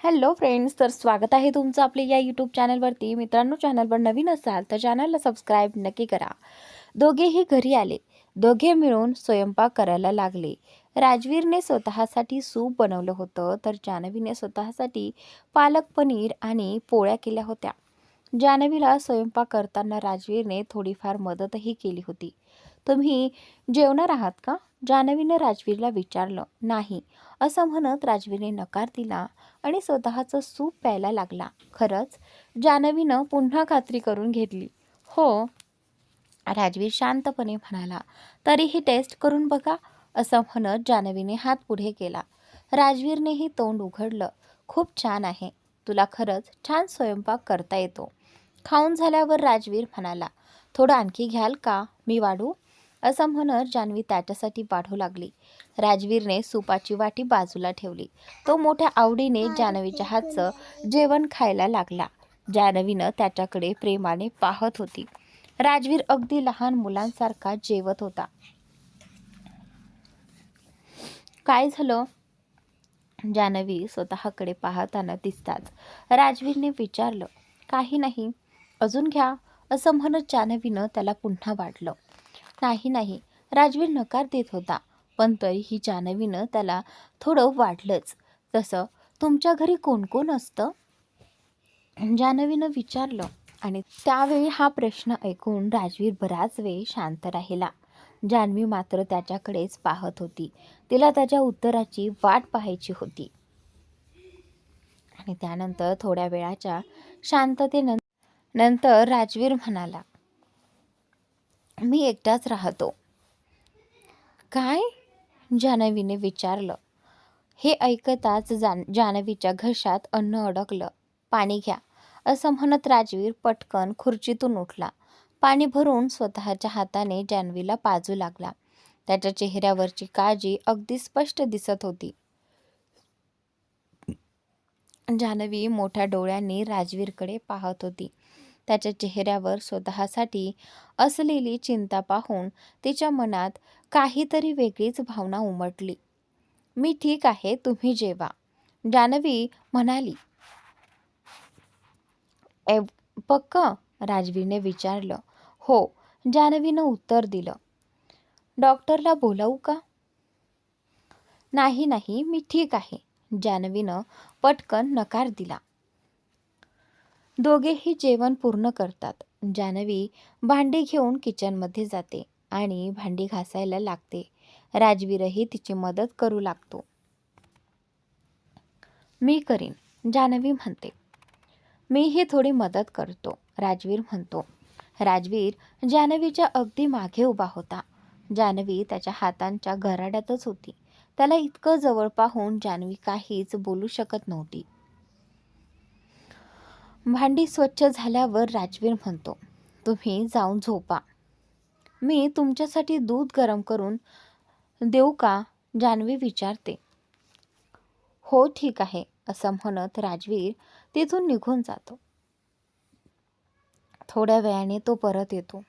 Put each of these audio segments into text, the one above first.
Hello friends, तर स्वागत आहे तुमचं आपल्या या यूट्यूब चॅनलवरती. मित्रांनो, चॅनलवर नवीन असाल तर चॅनलला सबस्क्राईब नक्की करा. दोघेही घरी आले. दोघे मिळून स्वयंपाक करायला लागले. राजवीरने स्वतःसाठी सूप बनवलं होतं, तर जान्हवीने स्वतःसाठी पालक पनीर आणि पोळ्या केल्या होत्या. जान्हवीला स्वयंपाक करताना राजवीरने थोडीफार मदतही केली होती. तुम्ही जेवणार आहात का? जान्हवीने राजवीरला विचारलं. नाही, असं म्हणत राजवीरने नकार दिला आणि स्वतःचं सूप प्यायला लागला. खरंच? जान्हवीनं पुन्हा खात्री करून घेतली. हो, राजवीर शांतपणे म्हणाला. तरीही टेस्ट करून बघा, असं म्हणत जान्हवीने हात पुढे केला. राजवीरनेही तोंड उघडलं. खूप छान आहे. तुला खरंच छान स्वयंपाक करता येतो. खाऊन झाल्यावर राजवीर म्हणाला, थोडं आणखी घ्याल का? मी वाढू? असं म्हणत जान्हवी त्याच्यासाठी वाढू लागली. राजवीरने सुपाची वाटी बाजूला ठेवली. तो मोठ्या आवडीने जान्हवीच्या हातचं जेवण खायला लागला. जान्हवीनं त्याच्याकडे प्रेमाने पाहत होती. राजवीर अगदी लहान मुलांसारखा जेवत होता. काय झालं? जान्हवी स्वतःकडे पाहताना दिसताच राजवीरने विचारलं. काही नाही, अजून घ्या, असं म्हणत जान्हवीनं त्याला पुन्हा वाढलं. नाही नाही, राजवीर नकार देत होता, पण तरीही जान्हवीनं त्याला थोडं वाढलंच. तसं तुमच्या घरी कोण कोण असतं? जान्हवीनं विचारलं. आणि त्यावेळी हा प्रश्न ऐकून राजवीर बराच वेळ शांत राहिला. जान्हवी मात्र त्याच्याकडेच पाहत होती. तिला त्याच्या उत्तराची वाट पाहायची होती. आणि त्यानंतर थोड्या वेळाच्या शांततेनंतर राजवीर म्हणाला, मी एकटाच राहतो. काय? जान्हवीने विचारलं. हे ऐकताच जान्हवीच्या घशात अन्न अडकलं. पाणी घ्या, असं म्हणत राजवीर पटकन खुर्चीतून उठला. पाणी भरून स्वतःच्या हाताने जान्हवीला पाजू लागला. त्याच्या चेहऱ्यावरची काळजी अगदी स्पष्ट दिसत होती. जान्हवी मोठ्या डोळ्यांनी राजवीरकडे पाहत होती. त्याच्या चेहऱ्यावर स्वतःसाठी असलेली चिंता पाहून तिच्या मनात काहीतरी वेगळीच भावना उमटली. मी ठीक आहे, तुम्ही जेवा, जान्हवी म्हणाली. पक्क? राजवीरने विचारलं. हो, जान्हवीनं उत्तर दिलं. डॉक्टरला बोलावू का? नाही नाही, मी ठीक आहे, जान्हवीनं पटकन नकार दिला. दोघेही जेवण पूर्ण करतात. जान्हवी भांडी घेऊन किचनमध्ये जाते आणि भांडी घासायला लागते. राजवीरही तिची मदत करू लागतो. मी करीन, जान्हवी म्हणते. मीही थोडी मदत करतो, राजवीर म्हणतो. राजवीर जान्हवीच्या अगदी मागे उभा होता. जान्हवी त्याच्या हातांच्या घराड्यातच होती. त्याला इतकं जवळ पाहून जान्हवी काहीच बोलू शकत नव्हती. भांडी स्वच्छ झाल्यावर राजवीर म्हणतो, तुम्ही जाऊन झोपा. मी तुमच्यासाठी दूध गरम करून देऊ का? जान्हवी विचारते. हो ठीक आहे, असं म्हणत राजवीर तिथून निघून जातो. थोड्या वेळाने तो परत येतो.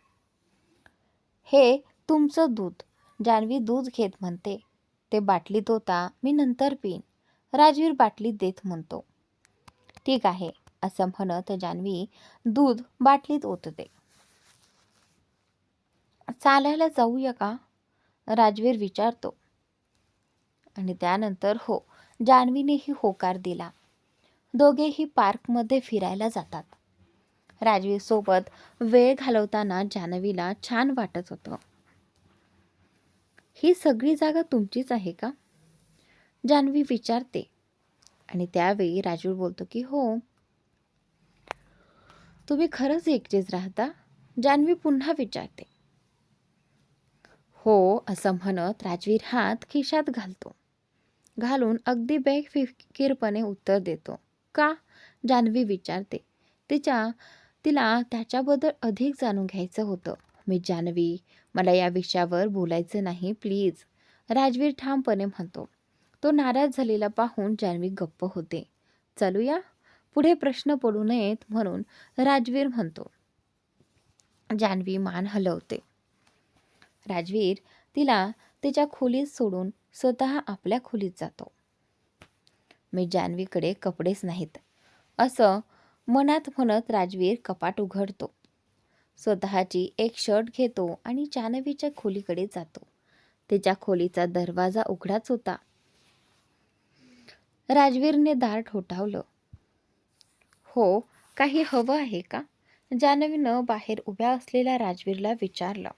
हे तुमचं दूध, जान्हवी दूध घेत म्हणते. ते बाटलीत होता, मी नंतर पिईन, राजवीर बाटलीत देत म्हणतो. ठीक आहे, असं म्हणत जान्हवी दूध बाटलीत ओतते. चालायला जाऊया का? राजवीर विचारतो. आणि त्यानंतर हो, जान्हवीनेही होकार दिला. दोघेही पार्कमध्ये फिरायला जातात. राजवीर सोबत वेळ घालवताना जान्हवीला छान वाटत होतं. ही सगळी जागा तुमचीच आहे का? जान्हवी विचारते. आणि त्यावेळी राजवीर बोलतो की हो. तुम्ही खरंच एकटेच राहता? जान्हवी पुन्हा विचारते. हो, असं म्हणत राजवीर हात खिशात घालून अगदी बेफिकीरपणे उत्तर देतो. का? जान्हवी विचारते. तिला त्याच्याबद्दल अधिक जाणून घ्यायचं होतं. मी जान्हवी, मला या विषयावर बोलायचं नाही प्लीज, राजवीर ठामपणे म्हणतो. तो नाराज झालेला पाहून जान्हवी गप्प होते. चलूया, पुढे प्रश्न पडू नयेत म्हणून राजवीर म्हणतो. जान्हवी मान हलवते. राजवीर तिला तिच्या खोलीत सोडून स्वतः आपल्या खोलीत जातो. मी जान्हवीकडे कपडेच नाहीत, असं मनात म्हणत राजवीर कपाट उघडतो. स्वतःची एक शर्ट घेतो आणि जान्हवीच्या खोलीकडे जातो. तिच्या खोलीचा दरवाजा उघडाच होता. राजवीरने दार ठोठावलं. हो, काही हवं आहे का? जान्हवीनं बाहेर उभ्या असलेल्या राजवीरला विचारलं.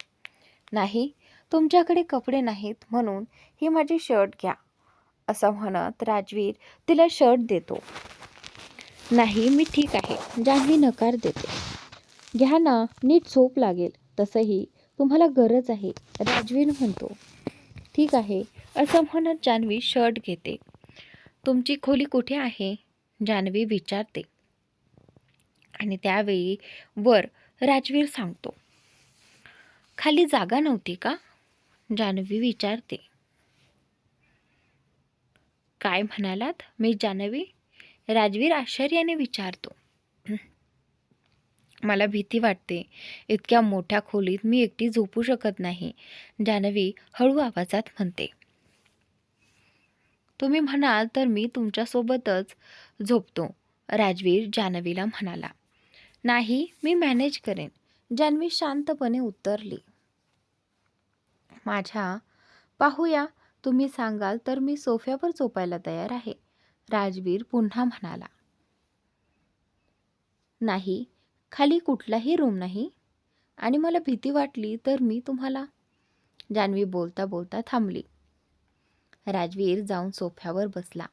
नाही, तुमच्याकडे कपडे नाहीत म्हणून ही माझी शर्ट घ्या, असं म्हणत राजवीर तिला शर्ट देतो. नाही, मी ठीक आहे, जान्हवी नकार देते. घ्या ना, नीट झोप लागेल. तसंही तुम्हाला गरज आहे, राजवीर म्हणतो. ठीक आहे, असं म्हणत जान्हवी शर्ट घेते. तुमची खोली कुठे आहे? जान्हवी विचारते. आणि त्यावेळी वर राजवीर सांगतो. खाली जागा नव्हती का? जान्हवी विचारते. काय म्हणालात? मी जान्हवी? राजवीर आश्चर्याने विचारतो. मला भीती वाटते. इतक्या मोठ्या खोलीत मी एकटी झोपू शकत नाही, जान्हवी हळू आवाजात म्हणते. तुम्ही म्हणाल तर मी तुमच्यासोबतच झोपतो, राजवीर जान्हवीला म्हणाला. नाही, मी मॅनेज करेन, जान्हवी शांतपणे उत्तरली. माझ्या पाहूया, तुम्ही सांगाल तर मी सोफ्यावर झोपायला तयार आहे, राजवीर पुन्हा म्हणाला. नाही, खाली कुठलाही रूम नाही आणि मला भीती वाटली तर मी तुम्हाला. जान्हवी बोलता बोलता थांबली. राजवीर जाऊन सोफ्यावर बसला.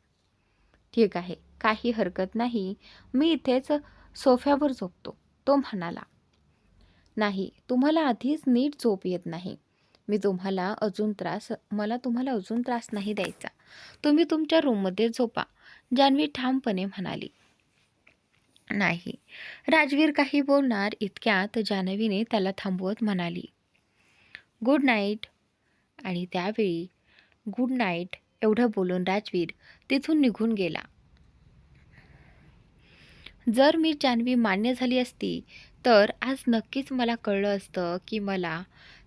ठीक आहे, काही हरकत नाही, मी इथेच सोफ्यावर झोपतो, तो म्हणाला. नाही, तुम्हाला आधीच नीट झोप येत नाही. मला तुम्हाला अजून त्रास नाही द्यायचा. तुम्ही तुमच्या रूममध्ये झोपा, जान्हवी ठामपणे म्हणाली. नाही, राजवीर काही बोलणार इतक्यात जान्हवीने त्याला थांबवत म्हणाली. Good night. आणि त्यावेळी गुड नाईट एवढं बोलून राजवीर तिथून निघून गेला. जर मी जान्हवी मान्य झाली असती तर आज नक्कीच मला कळलं असतं की मला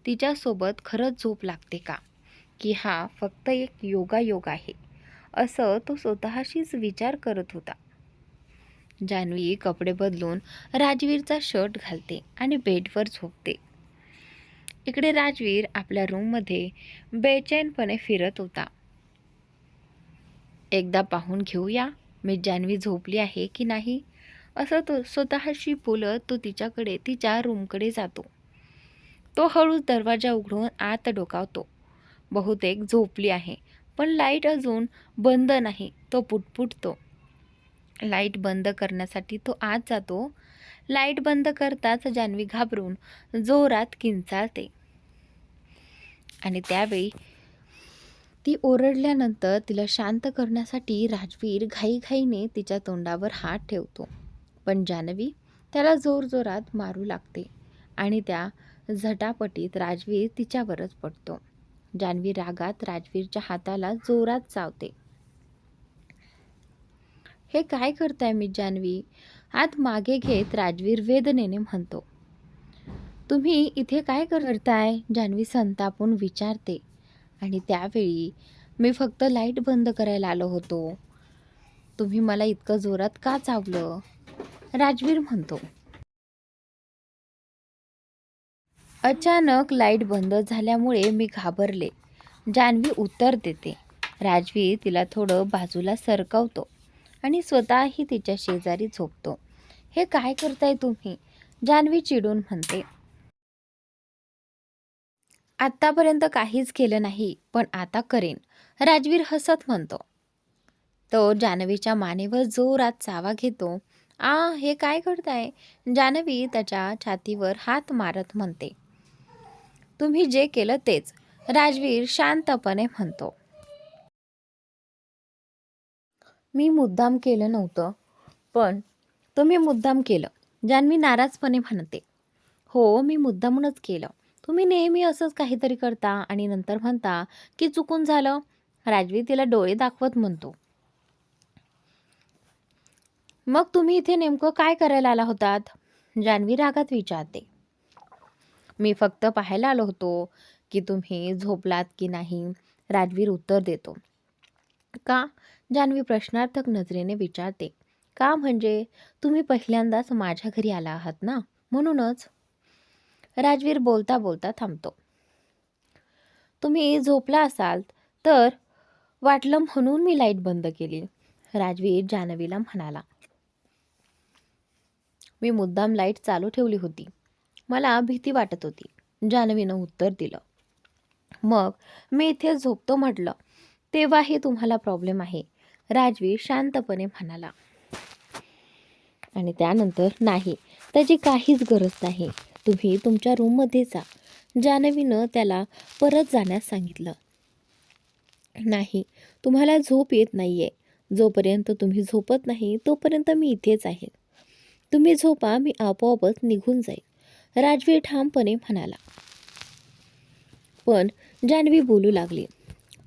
तिच्यासोबत खरंच झोप लागते का, की हा फक्त एक योगायोग आहे, असं तो स्वतःशीच विचार करत होता. जान्हवी कपडे बदलून राजवीरचा शर्ट घालते आणि बेडवर झोपते. इकडे राजवीर आपल्या रूममध्ये बेचैनपणे फिरत होता. एकदा पाहून घेऊया मी जान्हवी झोपली आहे की नाही, असं तो स्वतःशी बोलत तो तिच्या रूमकडे जातो. तो हळूच दरवाजा उघडून आत डोकावतो. बहुतेक झोपली आहे, पण लाईट अजून बंद नाही, तो पुटपुटतो. लाईट बंद करण्यासाठी तो आत जातो. लाईट बंद करताच जान्हवी घाबरून जोरात किंचाळते आणि त्यावेळी ती ओरडल्यानंतर तिला शांत करण्यासाठी राजवीर घाईघाईने तिच्या तोंडावर हात ठेवतो. पण जान्हवी त्याला जोरजोरात मारू लागते आणि त्या झटापटीत राजवीर तिच्यावरच पडतो. जान्हवी रागात राजवीरच्या हाताला जोरात चावते. हे काय करताय मी जान्हवी, हात मागे घेत राजवीर वेदनेने म्हणतो. तुम्ही इथे काय करताय, जान्हवी संतापून विचारते. आणि त्यावेळी मी फक्त लाईट बंद करायला आलो होतो. तुम्ही मला इतकं जोरात का चावलं, राजवीर म्हणतो. अचानक लाईट बंद झाल्यामुळे मी घाबरले, जान्हवी उत्तर देते. राजवीर तिला थोडं बाजूला सरकवतो आणि स्वतःही तिच्या शेजारी झोपतो. हे काय करताय तुम्ही, जान्हवी चिडून म्हणते. आत्तापर्यंत काहीच केलं नाही, पण आता करेन, राजवीर हसत म्हणतो. तो जान्हवीच्या मानेवर जोरात चावा घेतो. हे काय करताय, जान्हवी त्याच्या छातीवर हात मारत म्हणते. तुम्ही जे केलं तेच, राजवीर शांतपणे म्हणतो. मी मुद्दाम केलं नव्हतं, पण तुम्ही मुद्दाम केलं, जान्हवी नाराजपणे म्हणते. हो, मी मुद्दामूनच केलं. तुम्ही नेहमी असंच काहीतरी करता आणि नंतर म्हणता की चुकून झालं, राजवीर तिला डोळे दाखवत म्हणतो. मग तुम्ही इथे नेमकं काय करायला आला होतात, जान्हवी रागात विचारते. मी फक्त पाहायला आलो होतो की तुम्ही झोपलात की नाही, राजवीर उत्तर देतो. का? जान्हवी प्रश्नार्थक नजरेने विचारते. का म्हणजे तुम्ही पहिल्यांदाच माझ्या घरी आला आहात ना, म्हणूनच. राजवीर बोलता बोलता थांबतो. तुम्ही झोपला असाल तर वाटलं म्हणून मी लाईट बंद केली. राजवीर जान्हवीला म्हणाला. मी मुद्दाम लाईट चालू ठेवली होती. मला भीती वाटत होती. जान्हवीनं उत्तर दिलं. मग मी इथे झोपतो म्हटलं तेव्हाही तुम्हाला प्रॉब्लेम आहे, राजवीर शांतपणे म्हणाला. आणि त्यानंतर नाही, त्याची काहीच गरज नाही. तुम्ही तुमच्या रूममध्ये जा. जान्हवीनं त्याला परत जाण्यास सांगितलं. नाही, तुम्हाला झोप येत नाहीये. जोपर्यंत तुम्ही झोपत नाही तोपर्यंत मी इथेच आहे. तुम्ही झोपा, मी आपोआपच निघून जाईल, राजवीर ठामपणे म्हणाला. पण जान्हवी बोलू लागली.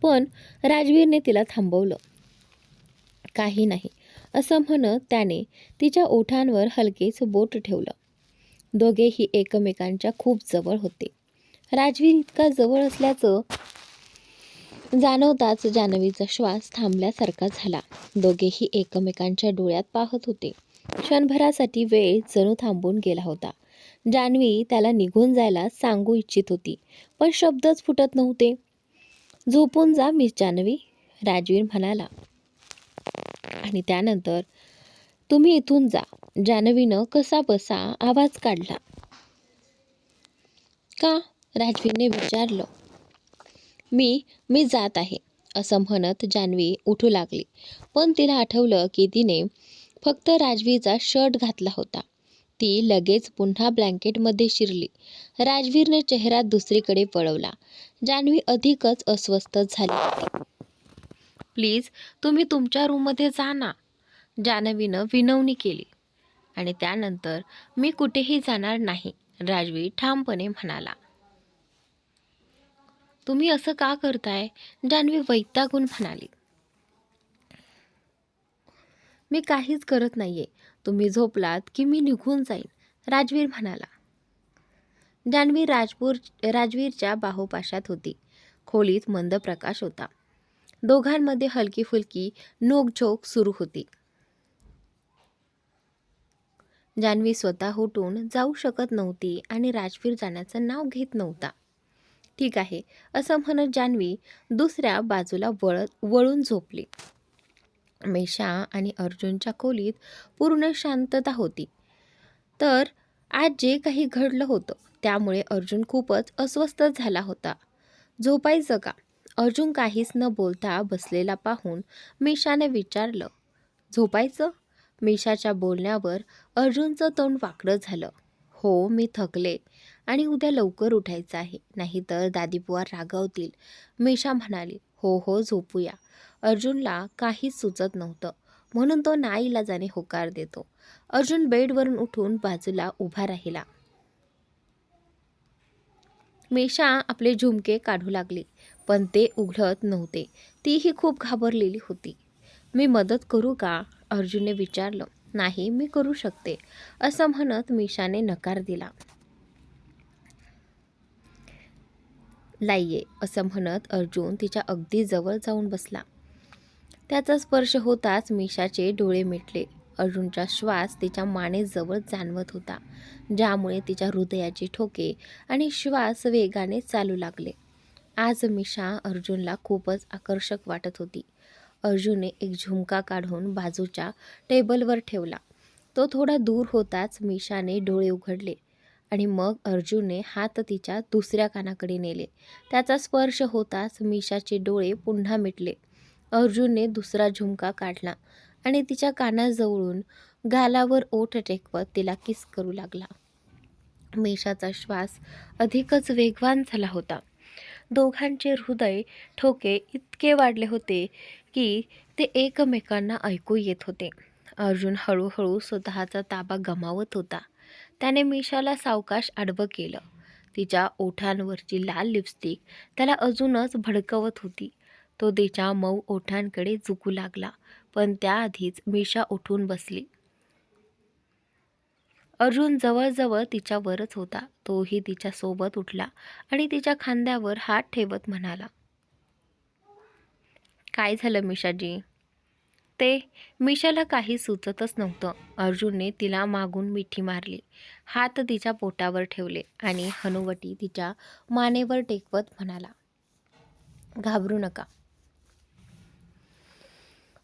पण राजवीरने तिला थांबवलं. काही नाही असं म्हणत त्याने तिच्या ओठांवर हलकेच बोट ठेवलं. दोघेही एकमेकांच्या खूप जवळ होते. राजवीर इतका जवळ असल्याचं जाणवताच जान्हवीचा श्वास थांबल्यासारखा झाला. दोघेही एकमेकांच्या डोळ्यात पाहत होते. क्षणभरासाठी वेळ जणू थांबून गेला होता. जान्हवी त्याला निघून जायला सांगू इच्छित होती, पण शब्दच फुटत नव्हते. झोपून जा मिस जान्हवी, राजवीर म्हणाला. आणि त्यानंतर तुम्ही इथून जा. जान्हवीनं कसा बसा आवाज काढला. का? राजवीरने विचारलं. मी जात आहे असं म्हणत जान्हवी उठू लागली. पण तिला आठवलं की तिने फक्त राजवीरचा शर्ट घातला होता. ती लगेच पुन्हा ब्लँकेटमध्ये शिरली. राजवीरने चेहरा दुसरीकडे वळवला. जान्हवी अधिकच अस्वस्थ झाली होती. प्लीज तुम्ही तुमच्या रूममध्ये जा ना, जान्हवीनं विनवणी केली. आणि त्यानंतर मी कुठेही जाणार नाही, राजवीर ठामपणे म्हणाला. तुम्ही असं का करताय? जान्हवी वैतागून म्हणाली. मी काहीच करत नाहीये. तुम्ही झोपलात की मी निघून जाईन, राजवीर म्हणाला. जान्हवी राजवीरच्या बाहुपाशात होती. खोलीत मंद प्रकाश होता. दोघांमध्ये हलकी फुलकी नोकझोक सुरू होती. जान्हवी स्वतः उठून जाऊ शकत नव्हती आणि राजवीर जाण्याचं नाव घेत नव्हता. ठीक आहे असं म्हणत जान्हवी दुसऱ्या बाजूला वळून झोपली. मेशा आणि अर्जुनच्या खोलीत पूर्ण शांतता होती. तर आज जे काही घडलं होतं त्यामुळे अर्जुन खूपच अस्वस्थ झाला होता. झोपायचं का? अर्जुन काहीच न बोलता बसलेला पाहून मेशाने विचारलं. झोपायचं? मेशाच्या बोलण्यावर अर्जुनचं तोंड वाकडं झालं. हो, मी थकले आणि उद्या लवकर उठायचं आहे, नाहीतर दादीबुवा रागावतील, मेशा म्हणाली. हो हो, झोपूया. अर्जुनला काहीच सुचत नव्हतं, म्हणून तो नाईलाजाने होकार देतो. अर्जुन बेडवरून उठून बाजूला उभा राहिला. मेशा आपले झुमके काढू लागली, पण ते उघडत नव्हते. तीही खूप घाबरलेली होती. मी मदत करू का? अर्जुनने विचारलं. नाही, मी करू शकते असं म्हणत मेशाने नकार दिला. लाईये असं म्हणत अर्जुन तिच्या अगदी जवळ जाऊन बसला. त्याचा स्पर्श होताच मेशाचे डोळे मिटले. अर्जुनचा श्वास तिच्या मानेजवळ जाणवत होता, ज्यामुळे तिच्या हृदयाचे ठोके आणि श्वास वेगाने चालू लागले. आज मिशा अर्जुनला खूपच आकर्षक वाटत होती. अर्जुनने एक झुमका काढून बाजूच्या टेबलवर ठेवला. तो थोडा दूर होताच मिशाने डोळे उघडले आणि मग अर्जुनने हात तिच्या दुसऱ्या कानाकडे नेले. त्याचा स्पर्श होताच मिशाचे डोळे पुन्हा मिटले. अर्जुनने दुसरा झुमका काढला आणि तिच्या कानाजवळून गालावर ओठ टेकवत तिला किस करू लागला. मिशाचा श्वास अधिकच वेगवान झाला होता. दोघांचे हृदय ठोके इतके वाढले होते की ते एकमेकांना ऐकू येत होते. अर्जुन हळूहळू स्वतःचा ताबा गमावत होता. त्याने मिशाला सावकाश आडवं केलं. तिच्या ओठांवरची लाल लिपस्टिक त्याला अजूनच भडकवत होती. तो तिच्या मऊ ओठांकडे झुकू लागला, पण त्याआधीच मिशा उठून बसली. अर्जुन जवळजवळ तिच्यावरच होता. तोही तिच्यासोबत उठला आणि तिच्या खांद्यावर हात ठेवत म्हणाला. काय झालं मिशाजी? ते मिशाला काही सुचतच नव्हतं. अर्जुनने तिला मागून मिठी मारली, हात तिच्या पोटावर ठेवले आणि हनुवटी तिच्या मानेवर टेकवत म्हणाला, घाबरू नका.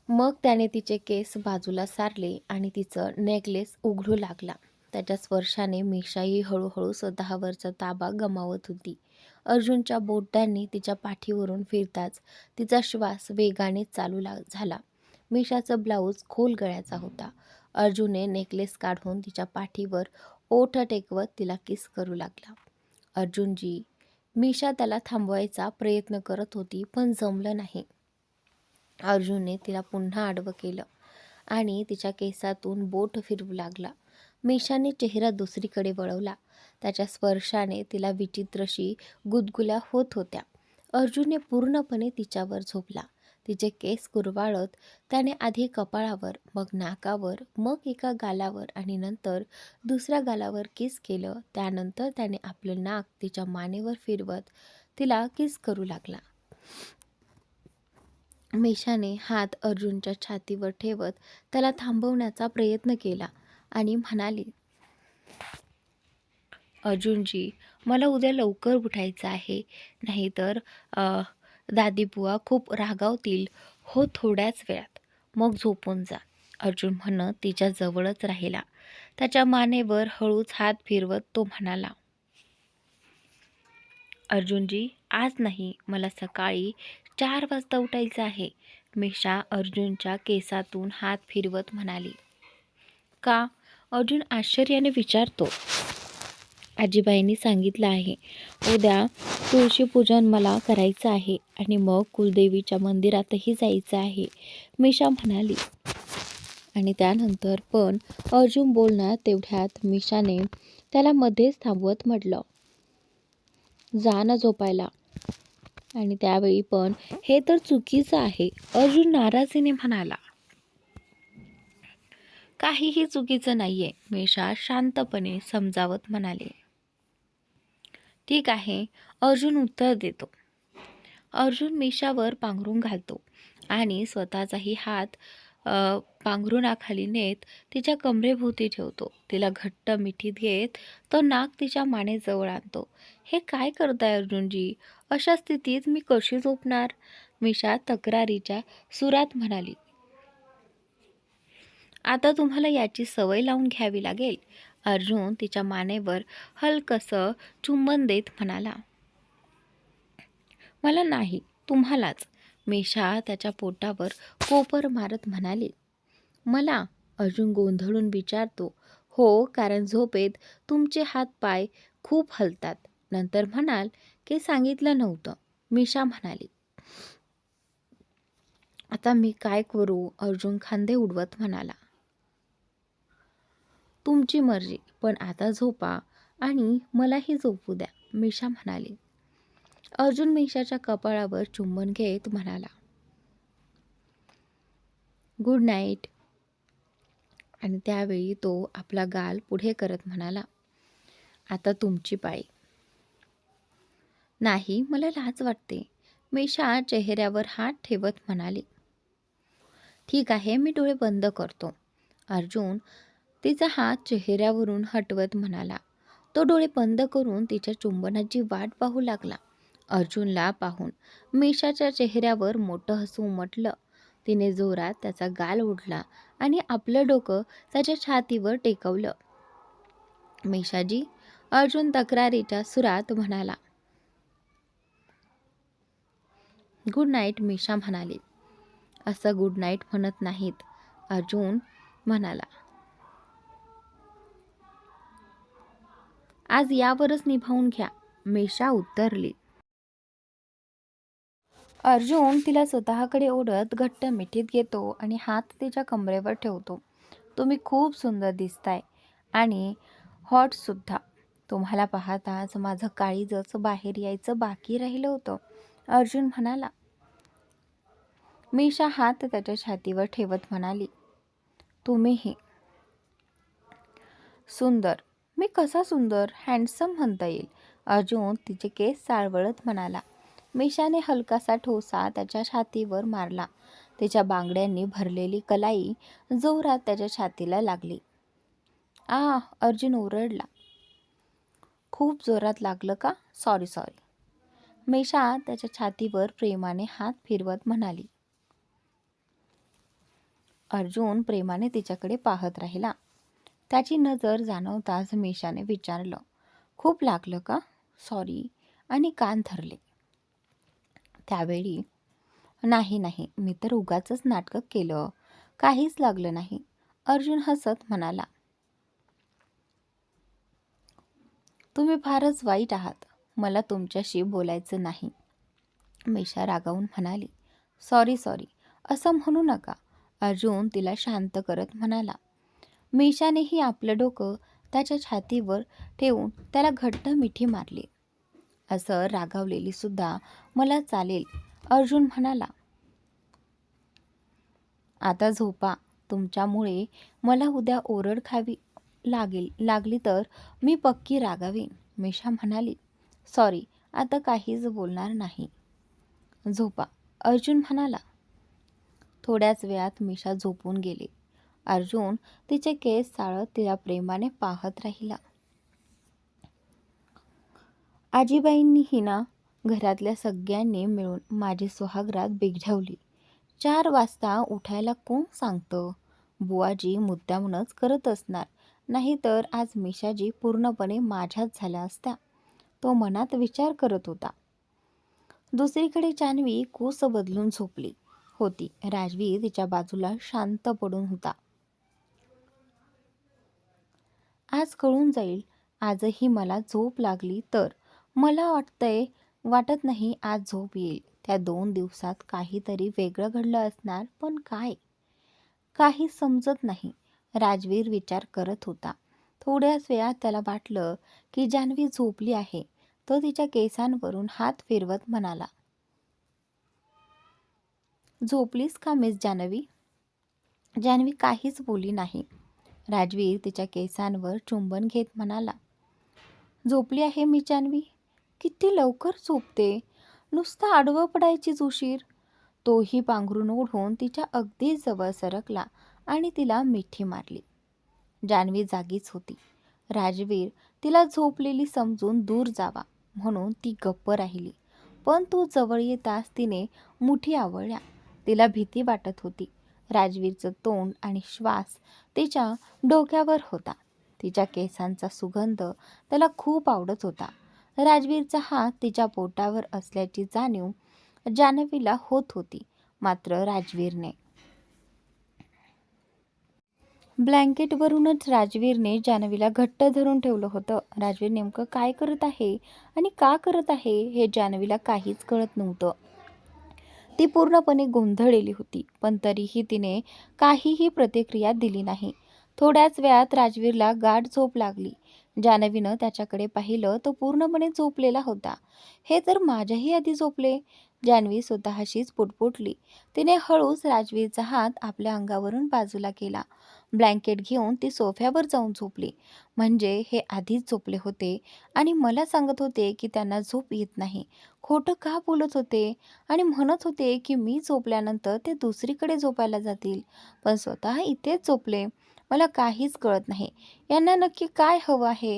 मग त्याने तिचे केस बाजूला सारले आणि तिचं नेकलेस उघडू लागला. त्याच्या स्पर्शाने मिशाही हळूहळू स्वतःवरचा ताबा गमावत होती. अर्जुनच्या बोटांनी तिच्या पाठीवरून फिरताच तिचा श्वास वेगाने झाला. मिशाचं ब्लाऊज खोल गळ्याचा होता. अर्जुनने नेकलेस काढून तिच्या पाठीवर ओठ टेकवत तिला किस करू लागला. अर्जुनजी, मिशा त्याला थांबवायचा प्रयत्न करत होती, पण जमलं नाही. अर्जुनने तिला पुन्हा आडवं केलं आणि तिच्या केसातून बोट फिरवू लागला. मिशाने चेहरा दुसरीकडे वळवला. त्याच्या स्पर्शाने तिला विचित्रशी गुदगुल्या होत होत्या. अर्जुनने पूर्णपणे तिच्यावर झोपला. तिचे केस कुरवाळत त्याने आधी कपाळावर, मग नाकावर, मग एका गालावर आणि नंतर दुसऱ्या गालावर किस केलं. त्यानंतर त्याने आपलं नाक तिच्या मानेवर फिरवत तिला किस करू लागला. मिशाने हात अर्जुनच्या छातीवर ठेवत त्याला थांबवण्याचा प्रयत्न केला आणि म्हणाली, अर्जुनजी, मला उद्या लवकर उठायचं आहे, नाहीतर दादीबुवा खूप रागावतील हो थोड्याच वेळात. मग झोपून जा. अर्जुन म्हणत तिच्या जवळच राहिला. त्याच्या मानेवर हळूच हात फिरवत तो म्हणाला, अर्जुनजी, आज नाही, मला सकाळी 4 वाजता उठायचं आहे. मिशा अर्जुनच्या केसातून हात फिरवत म्हणाली. का? अर्जुन आश्चर्याने विचारतो. आजीबाईंनी सांगितलं आहे, उद्या तुळशीपूजन मला करायचं आहे आणि मग कुलदेवीच्या मंदिरातही जायचं आहे, मिशा म्हणाली. आणि त्यानंतर पण अर्जुन बोलणार तेवढ्यात मिशाने त्याला मध्येच थांबवत म्हटलं, जा ना झोपायला. आणि त्यावेळी पण हे तर चुकीचं आहे, अर्जुन नाराजीने म्हणाला. काहीही चुकीचं नाहीये, मिशा शांतपणे समजावत म्हणाले. ठीक आहे, अर्जुन उत्तर देतो. अर्जुन मिशावर पांघरून घालतो आणि स्वतःचाही हात पांघरुणाखाली नेत तिच्या कमरेभोवती ठेवतो. तिला घट्ट मिठीत घेत तो नाक तिच्या मानेजवळ आणतो. हे काय करताय अर्जुनजी? अशा स्थितीत मी कशी झोपणार? मिशा तक्रारीच्या सुरात म्हणाली. आता तुम्हाला याची सवय लावून घ्यावी लागेल. अर्जुन तिच्या मानेवर हलकसं चुंबन देत म्हणाला. मला नाही, तुम्हालाच. मिशा त्याच्या पोटावर कोपर मारत म्हणाली. मला? अर्जुन गोंधळून विचारतो. हो, कारण झोपेत तुमचे हात पाय खूप हलतात. नंतर म्हणाल की सांगितलं नव्हतं, मिशा म्हणाली. आता मी काय करू? अर्जुन खांदे उडवत म्हणाला. तुमची मर्जी, पण आता झोपा आणि मलाही झोपू द्या, मिशा म्हणाली. अर्जुन मिशाच्या कपाळावर चुंबन घेत म्हणाला, गुड नाईट. आणि त्यावेळी तो आपला गाल पुढे करत म्हणाला, आता तुमची पाळी. नाही, मला लाज वाटते, मिशा चेहऱ्यावर हात ठेवत म्हणाली. ठीक आहे, मी डोळे बंद करतो. अर्जुन तिचा हात चेहऱ्यावरून हटवत म्हणाला. तो डोळे बंद करून तिच्या चुंबनाची वाट पाहू लागला. अर्जुनला पाहून मिशाच्या चेहऱ्यावर मोठं हसू उमटलं. तिने जोरात त्याचा गाल ओढला आणि आपलं डोकं त्याच्या छातीवर टेकवलं. मिशाजी, अर्जुन तक्रारीच्या सुरात म्हणाला. गुड नाईट, मिशा म्हणाली. असं गुड नाईट म्हणत नाहीत, अर्जुन म्हणाला. आज यावरच निभावून घ्या, मिशा उत्तरली. अर्जुन तिला स्वतःकडे ओढत घट्ट मिठीत घेतो आणि हात तिच्या कमरेवर ठेवतो. तुम्ही खूप सुंदर दिसताय आणि हॉटसुद्धा. तुम्हाला पाहताच माझं काळीजच बाहेर यायचं बाकी राहिलं होतं, अर्जुन म्हणाला. मिशा हात त्याच्या छातीवर ठेवत म्हणाली. तुम्हीही सुंदर. मी कसा सुंदर? हँडसम म्हणता येईल, अर्जुन तिचे केस चाळवळत म्हणाला. मिशाने हलकासा ठोसा त्याच्या छातीवर मारला. त्याच्या बांगड्यांनी भरलेली कलाई जोरात त्याच्या छातीला लागली. अर्जुन ओरडला. खूप जोरात लागलं का? Sorry sorry. मिशा त्याच्या छातीवर प्रेमाने हात फिरवत म्हणाली. अर्जुन प्रेमाने तिच्याकडे पाहत राहिला. त्याची नजर जाणवताच मिशाने विचारलं, खूप लागलं का? सॉरी, आणि कान धरले. त्यावेळी नाही नाही, मी तर उगाचच नाटक केलं, काहीच लागलं नाही, अर्जुन हसत म्हणाला. तुम्ही फारच वाईट आहात, मला तुमच्याशी बोलायचं नाही, मिशा रागावून म्हणाली. सॉरी सॉरी, असं म्हणू नका, अर्जुन तिला शांत करत म्हणाला. मिशानेही आपलं डोकं त्याच्या छातीवर ठेवून त्याला घट्ट मिठी मारली. असं रागावलेली सुद्धा मला चालेल, अर्जुन म्हणाला. आता झोपा, तुमच्यामुळे मला उद्या ओरड खावी लागली तर मी पक्की रागावीन, मिशा म्हणाली. सॉरी, आता काहीच बोलणार नाही, झोपा, अर्जुन म्हणाला. थोड्याच वेळात मिशा झोपून गेली. अर्जुन तिचे केस चाळत तिला प्रेमाने पाहत राहिला. आजीबाईंनीही ना, घरातल्या सगळ्यांनी मिळून माझी सुहागरात बिघडवली. 4 वाजता उठायला कोण सांगतं? बुवाजी मुद्दामूनच करत असणार, नाहीतर आज मिशाजी पूर्णपणे माझ्याच झाल्या असत्या, तो मनात विचार करत होता. दुसरीकडे जान्हवी कूस बदलून झोपली होती. राजवीर तिच्या बाजूला शांत पडून होता. आज कळून जाईल, आजही मला झोप लागली तर. मला वाटत नाही आज झोप येईल. त्या 2 दिवसात काहीतरी वेगळं घडलं असणार, पण काय? काही समजत नाही, राजवीर विचार करत होता. थोड्याच वेळात त्याला वाटलं की जान्हवी झोपली आहे. तो तिच्या केसांवरून हात फिरवत म्हणाला. झोपलीस का मिस जान्हवी? जान्हवी काहीच बोलली नाही. राजवीर तिच्या केसांवर चुंबन घेत म्हणाला. झोपली आहे मी जान्हवी, किती लवकर झोपते, नुसता आडवं पडायचीच उशीर. तोही पांघरून ओढून तिच्या अगदी जवळ सरकला आणि तिला मिठी मारली. जान्हवी जागीच होती. राजवीर तिला झोपलेली समजून दूर जावा म्हणून ती गप्प राहिली, पण तो जवळ येताच तिने मुठी आवळल्या. तिला भीती वाटत होती. राजवीरचं तोंड आणि श्वास तिच्या डोक्यावर होता. तिच्या केसांचा सुगंध त्याला खूप आवडत होता. राजवीरचा हात तिच्या पोटावर असल्याची जाणीव जान्हवीला होत होती. मात्र राजवीरने ब्लँकेटवरूनच राजवीरने जान्हवीला घट्ट धरून ठेवलं होतं. राजवीर नेमकं काय करत आहे आणि का करत आहे हे जान्हवीला काहीच कळत नव्हतं. ती पूर्णपणे गोंधळलेली होती, पण तरीही तिने काहीही प्रतिक्रिया दिली नाही. थोड्याच वेळात राजवीरला गाढ झोप लागली. जान्हवीनं त्याच्याकडे पाहिलं, तो पूर्णपणे झोपलेला होता. हे तर माझ्याही आधी झोपले, जान्हवी स्वतःशीच पुटपुटली. तिने हळूच राजवीरचा हात आपल्या अंगावरून बाजूला केला. ब्लँकेट घेऊन ती सोफ्यावर जाऊन झोपली. म्हणजे हे आधीच झोपले होते आणि मला सांगत होते की त्यांना झोप येत नाही. खोटं का बोलत होते आणि म्हणत होते की मी झोपल्यानंतर ते दुसरीकडे झोपायला जातील, पण स्वतः इथेच झोपले. मला काहीच कळत नाही, यांना नक्की काय हवं आहे?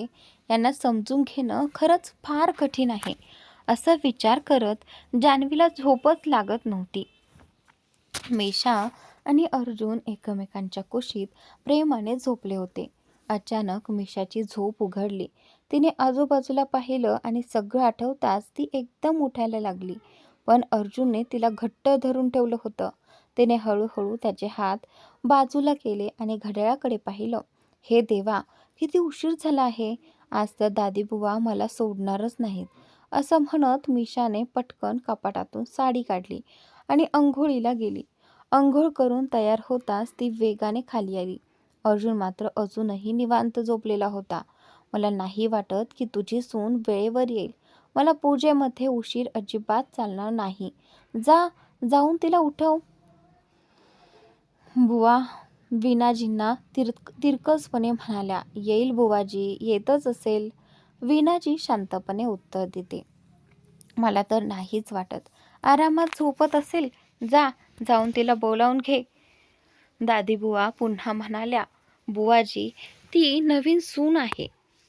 यांना समजून घेणं खरंच फार कठीण आहे. असा विचार करत जान्हवीला झोपच लागत नव्हती. मिशा आणि अर्जुन एकमेकांच्या कुशीत प्रेमाने झोपले होते. अचानक मिशाची झोप उघडली. तिने आजूबाजूला पाहिलं आणि सगळं आठवताच ती एकदम उठायला लागली. पण अर्जुनने तिला घट्ट धरून ठेवलं होतं. तिने हळूहळू त्याचे हात बाजूला केले आणि घड्याळाकडे पाहिलं. हे देवा, किती उशीर झाला आहे, आज तर दादीबुवा मला सोडणारच नाहीत, असं म्हणत मिशाने पटकन कपाटातून साडी काढली आणि अंघोळीला गेली. अंघोळ करून तयार होताच ती वेगाने खाली आली. अर्जुन मात्र अजूनही निवांत झोपलेला होता. मला नाही वाटत की तुझी सून वेळेवर येईल. मला पूजेमध्ये उशीर अजिबात चालणार नाही. जाऊन तिला उठव. बुवा वीणाजींना तिरकसपणे म्हणाल्या. येईल बुवाजी, येतच असेल, वीणाजी शांतपणे उत्तर देते. मला तर नाहीच वाटत. आरामात झोपत असेल, जाऊन तिला बोलावून घे. दादीबुवा पुन्हा म्हणाल्या, बुवाजी, ती नवीन सून आहे.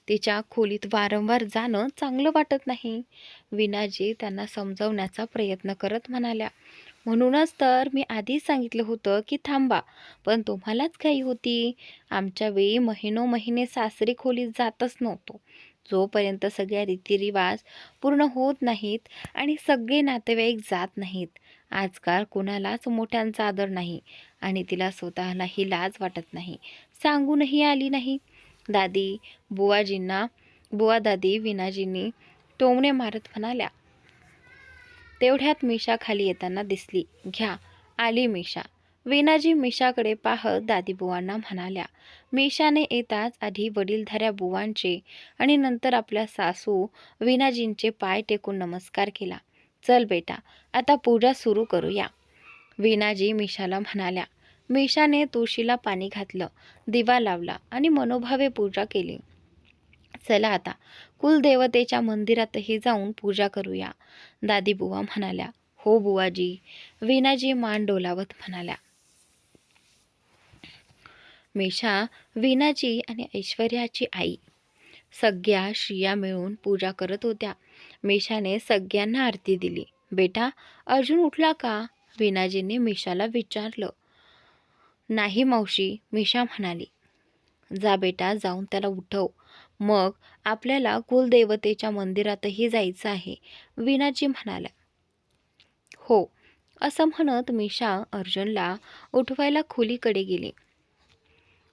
तिच्या खोलीत वारंवार जाणं चांगलं वाटत नाही. विनाजी त्यांना समजवण्याचा प्रयत्न करत म्हणाल्या, म्हणूनच तर मी आधीच सांगितलं होतं की थांबा, पण तुम्हालाच घाई होती. आमच्या वेळी महिनोमहिने सासरी खोलीत जातच नव्हतो. जोपर्यंत सगळ्या रीतिरिवाज पूर्ण होत नाहीत आणि सगळे नातेवाईक जात नाहीत. आजकाल कुणालाच मोठ्यांचा आदर नाही आणि तिला स्वतःलाही लाज वाटत नाही. सांगूनही आली नाही. दादी बुवा दादी विनाजींनी टोमणे मारत म्हणाल्या. तेवढ्यात मिशा खाली येताना दिसली. घ्या, आली मिशा. विनाजी मिशाकडे पाहत दादीबुवांना म्हणाल्या. मिशाने येताच आधी वडीलधाऱ्या बुवांचे आणि नंतर आपल्या सासू विनाजींचे पाय टेकून नमस्कार केला. चल बेटा, आता पूजा सुरू करूया. विनाजी मिशाला म्हणाल्या. मिशाने तुळशीला पाणी घातलं, दिवा लावला आणि मनोभावे पूजा केली. चला आता कुलदेवतेच्या मंदिरातही जाऊन पूजा करूया. दादीबुवा म्हणाल्या. हो बुवाजी. विनाजी मान डोलावत म्हणाल्या. मिशा, विनाजी आणि ऐश्वर्याची आई सगळ्या स्त्रिया मिळून पूजा करत होत्या. मिशाने सगळ्यांना आरती दिली. बेटा, अर्जुन उठला का? विनाजींनी मिशाला विचारलं. नाही मावशी, मिशा म्हणाली. जा बेटा, जाऊन त्याला उठव. मग आपल्याला कुलदेवतेच्या मंदिरातही जायचं आहे, विनाजी म्हणाल्या. हो, असं म्हणत मिशा अर्जुनला उठवायला खोलीकडे गेली.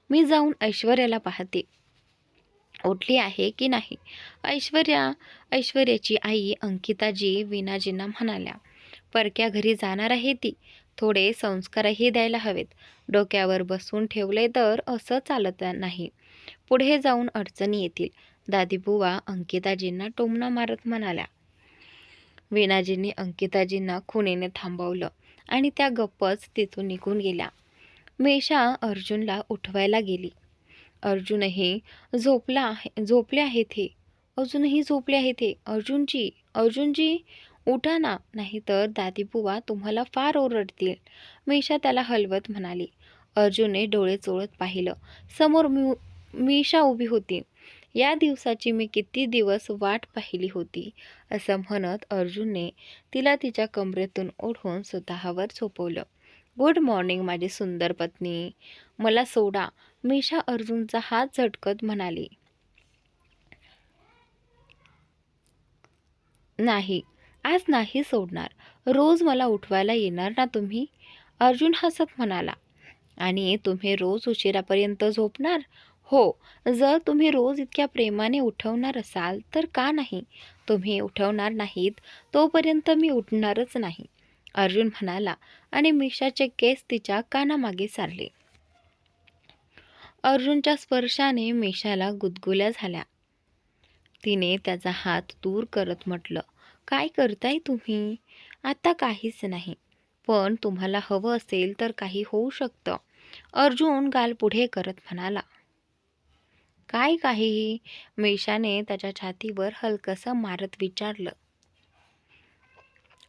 मी जाऊन ऐश्वर्याला पाहते, उठली आहे की नाही. ऐश्वर्याची आई अंकिताजी विनाजींना म्हणाल्या. परक्या घरी जाणार आहे ती, थोडे संस्कारही द्यायला हवेत. डोक्यावर बसून ठेवले तर असं चालत नाही. पुढे जाऊन अडचणी येतील. दादीबुवा अंकिताजींना टोमणा मारत म्हणाल्या. विनाजींनी अंकिताजींना खुणेने थांबवलं आणि त्या गप्पच तिथून निघून गेल्या. मेशा अर्जुनला उठवायला गेली. अर्जुनही झोपले आहेत हे. अजूनही झोपले आहेत हे. अर्जुनजी उठा ना, नाहीतर दादीबुवा तुम्हाला फार ओरडतील. मेशा त्याला हलवत म्हणाली. अर्जुनने डोळे चोळत पाहिलं. समोर मिशा उभी होती. या दिवसाची मी किती दिवस वाट पाहिली होती, असं म्हणत अर्जुनने तिला तिच्या कमरेतून ओढून स्वतःवर झोपवलं. गुड मॉर्निंग माझी सुंदर पत्नी, मला सोडा. मिशा अर्जुनचा हात झटकत म्हणाली. नाही, आज नाही सोडणार. रोज मला उठवायला येणार ना तुम्ही? अर्जुन हसत म्हणाला. आणि तुम्ही रोज उशिरापर्यंत झोपणार? हो, जर तुम्ही रोज इतक्या प्रेमाने उठवणार असाल तर का नाही. तुम्ही उठवणार नाहीत तोपर्यंत मी उठणारच नाही, अर्जुन म्हणाला आणि मिशाचे केस तिच्या कानामागे सारले. अर्जुनच्या स्पर्शाने मिशाला गुदगुल्या झाल्या. तिने त्याचा हात दूर करत म्हटलं, काय करताय तुम्ही? आता काहीच नाही, पण तुम्हाला हवं असेल तर काही होऊ शकतं, अर्जुन गाल पुढे करत म्हणाला. काय काहीही? मिशाने त्याच्या छातीवर हलकसं मारत विचारलं.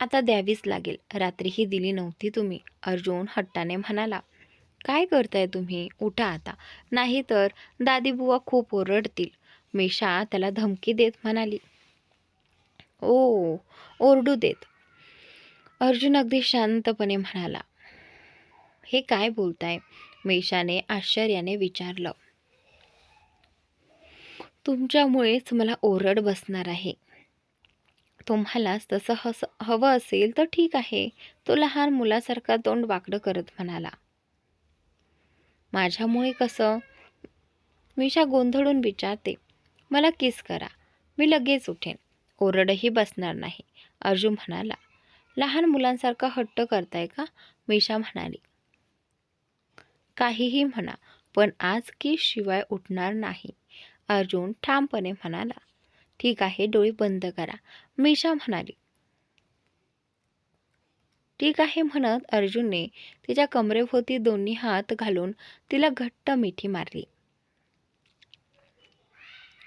आता द्यावीच लागेल, रात्रीही दिली नव्हती तुम्ही, अर्जुन हट्टाने म्हणाला. काय करताय तुम्ही? उठा आता, नाहीतर दादीबुवा खूप ओरडतील, मिशा त्याला धमकी देत म्हणाली. ओ, ओरडू देत, अर्जुन अगदी शांतपणे म्हणाला. हे काय बोलताय? मिशाने आश्चर्याने विचारलं. तुमच्यामुळेच मला ओरड बसणार आहे. तुम्हालाच तसं हवं असेल तर ठीक आहे, तो लहान मुलासारखा तोंड वाकडं करत म्हणाला. माझ्यामुळे कसं? मिशा गोंधळून विचारते. मला किस करा, मी लगेच उठेन, ओरडही बसणार नाही, अर्जुन म्हणाला. लहान मुलांसारखा हट्ट करताय का? मिशा म्हणाली. काहीही म्हणा, पण आज किस शिवाय उठणार नाही, अर्जुन ठामपणे म्हणाला. ठीक आहे, डोळे बंद करा, मिशा म्हणाली. ठीक आहे म्हणत अर्जुनने तिच्या कमरेभोवती दोन्ही हात घालून तिला घट्ट मिठी मारली.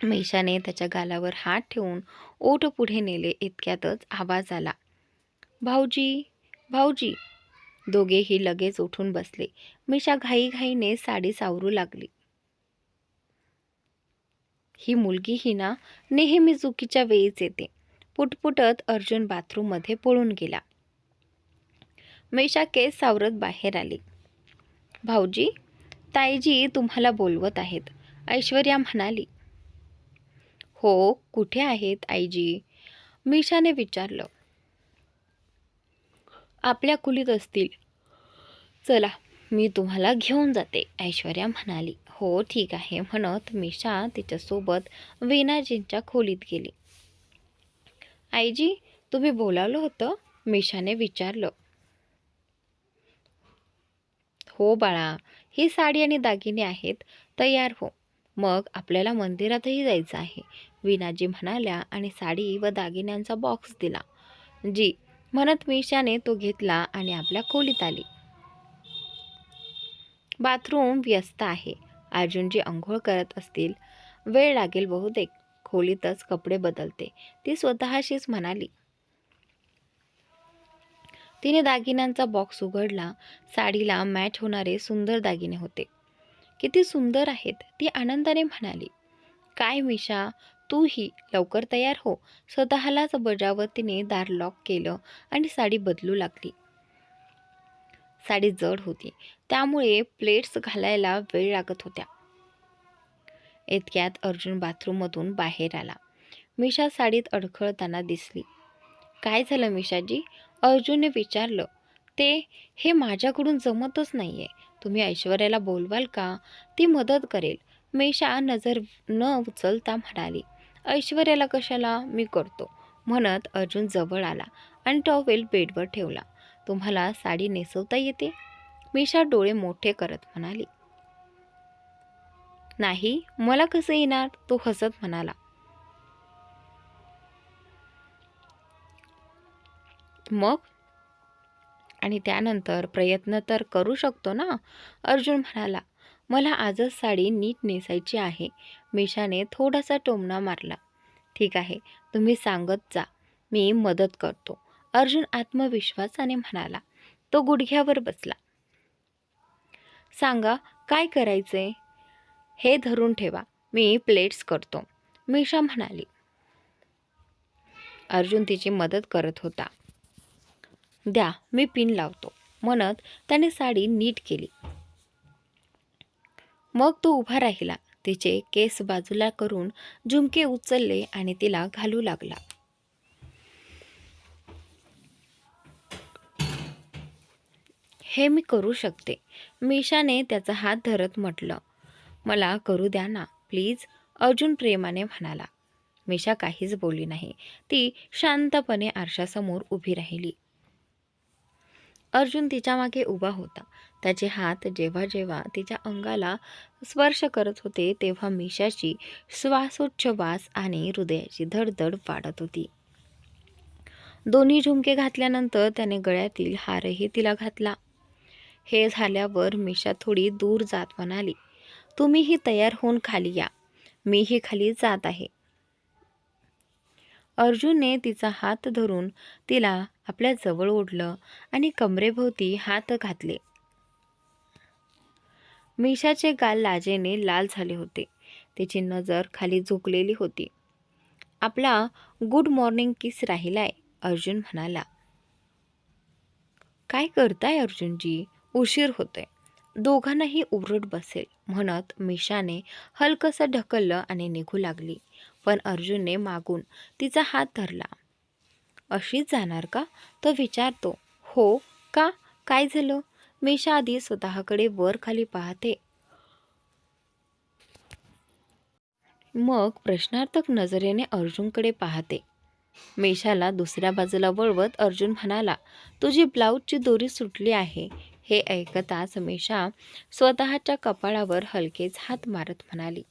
मिशाने त्याच्या गालावर हात ठेवून ओठ पुढे नेले. इतक्यातच आवाज आला, भाऊजी, भाऊजी. दोघेही लगेच उठून बसले. मिशा घाईघाईने साडी सावरू लागली. ही मुलगी ही ना नेहमी चुकीच्या वेळीच येते, पुटपुटत अर्जुन बाथरूममध्ये पळून गेला. मिशा केस सावरत बाहेर आली. भाऊजी, ताईजी तुम्हाला बोलवत आहेत, ऐश्वर्या म्हणाली. हो, कुठे आहेत आईजी? मिशाने विचारलं. आपल्या खोलीत असतील. चला, मी तुम्हाला घेऊन जाते, ऐश्वर्या म्हणाली. हो ठीक आहे म्हणत मिशा तिच्यासोबत वीणाजींच्या खोलीत गेली. आईजी, तुम्ही बोलावलं होतं? मिशाने विचारलं. हो बाळा, ही साडी आणि दागिने आहेत, तयार हो. मग आपल्याला मंदिरातही जायचं आहे, वीणाजी म्हणाल्या आणि साडी व दागिन्यांचा बॉक्स दिला. जी म्हणत मिशाने तो घेतला आणि आपल्या खोलीत आली. बाथरूम व्यस्त आहे. अर्जुनजी अंघोळ करत असतील. वेळ लागेल बहुतेक. खोलीतच कपडे बदलते, ती स्वतःशीच म्हणाली. तिने दागिन्यांचा बॉक्स उघडला. साडीला मॅच होणारे सुंदर दागिने होते. किती सुंदर आहेत, ती आनंदाने म्हणाली. काय मिशा, तूही लवकर तयार हो. स्वतःलाच बजावत तिने दार लॉक केलं आणि साडी बदलू लागली. साडी जड होती, त्यामुळे प्लेट्स घालायला वेळ लागत होत्या. इतक्यात अर्जुन बाथरूममधून बाहेर आला. मिशा साडीत अडखळताना दिसली. काय झालं मिशाजी? अर्जुनने विचारलं. हे माझ्याकडून जमतच नाहीये. तुम्ही ऐश्वर्याला बोलवाल का? ती मदत करेल. मिशा नजर न उचलता म्हणाली. ऐश्वर्याला कशाला, मी करतो म्हणत अर्जुन जवळ आला आणि टॉवेल बेडवर ठेवला. तुम्हाला साडी नेसवता येते? मिशा डोळे मोठे करत म्हणाली. नाही, मला कसं येणार? तो हसत म्हणाला. मग? आणि त्यानंतर प्रयत्न तर करू शकतो ना? अर्जुन म्हणाला. मला आजच साडी नीट नेसायची आहे. मिशाने थोडासा टोमणा मारला. ठीक आहे, तुम्ही सांगत जा, मी मदत करतो, अर्जुन आत्मविश्वासाने म्हणाला. तो गुडघ्यावर बसला. सांगा, काय करायचंय? हे धरून ठेवा, मी प्लेट्स करतो, मिशा म्हणाली. अर्जुन तिची मदत करत होता. द्या, मी पिन लावतो म्हणत त्याने साडी नीट केली. मग तो उभा राहिला. तिचे केस बाजूला करून झुमके उचलले आणि तिला घालू लागला. हे मी करू शकते, मिशाने त्याचा हात धरत म्हटलं. मला करू द्या ना प्लीज, अर्जुन प्रेमाने म्हणाला. मिशा काहीच बोलली नाही. ती शांतपणे आरशासमोर उभी राहिली. अर्जुन तिच्या मागे उभा होता. त्याचे हात जेव्हा जेव्हा तिच्या अंगाला स्पर्श करत होते तेव्हा मिशाची श्वासोच्छवास आणि हृदयाची धडधड वाढत होती. दोन्ही झुमके घातल्यानंतर त्याने गळ्यातील हारही तिला घातला. हे झाल्यावर मिशा थोडी दूर जात म्हणाली. तुम्हीही तयार होऊन खाली या, मीही खाली जात आहे. अर्जुनने तिचा हात धरून तिला आपल्या जवळ ओढलं आणि कमरेभोवती हात घातले. मिशाचे गाल लाजेने लाल झाले होते. तिची नजर खाली झुकलेली होती. आपला गुड मॉर्निंग किस राहिलाय, अर्जुन म्हणाला. काय करताय अर्जुनजी, उशीर होतोय. दोघांनाही उरट बसेल म्हणत मिशाने हलकसं ढकललं आणि निघू लागली. पण अर्जुनने मागून तिचा हात धरला. अशीच जाणार का? तो विचारतो. हो का, काय झालं? मिशा आधी स्वतःकडे वर खाली पाहते, मग प्रश्नार्थक नजरेने अर्जुनकडे पाहते. मिशाला दुसऱ्या बाजूला वळवत अर्जुन म्हणाला. तुझी ब्लाऊजची दोरी सुटली आहे. हे ऐकताच मिशा स्वतःच्या कपाळावर हलकेच हात मारत म्हणाली.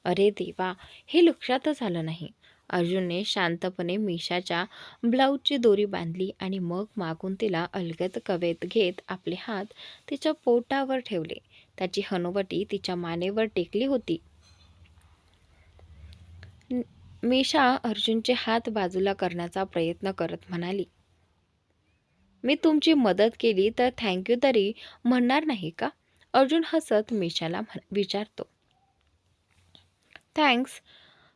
अरे देवा, हे लक्षातच आलं नाही. अर्जुनने शांतपणे मिशाच्या ब्लाऊजची दोरी बांधली आणि मग मागून तिला अलगद कवेत घेत आपले हात तिच्या पोटावर ठेवले. त्याची हनुवटी तिच्या मानेवर टेकली होती. मीशा अर्जुनचे हात बाजूला करण्याचा प्रयत्न करत म्हणाली, मी तुमची मदत केली तर थँक्यू तरी म्हणणार नाही का? अर्जुन हसत मीशाला विचारतो. थँक्स,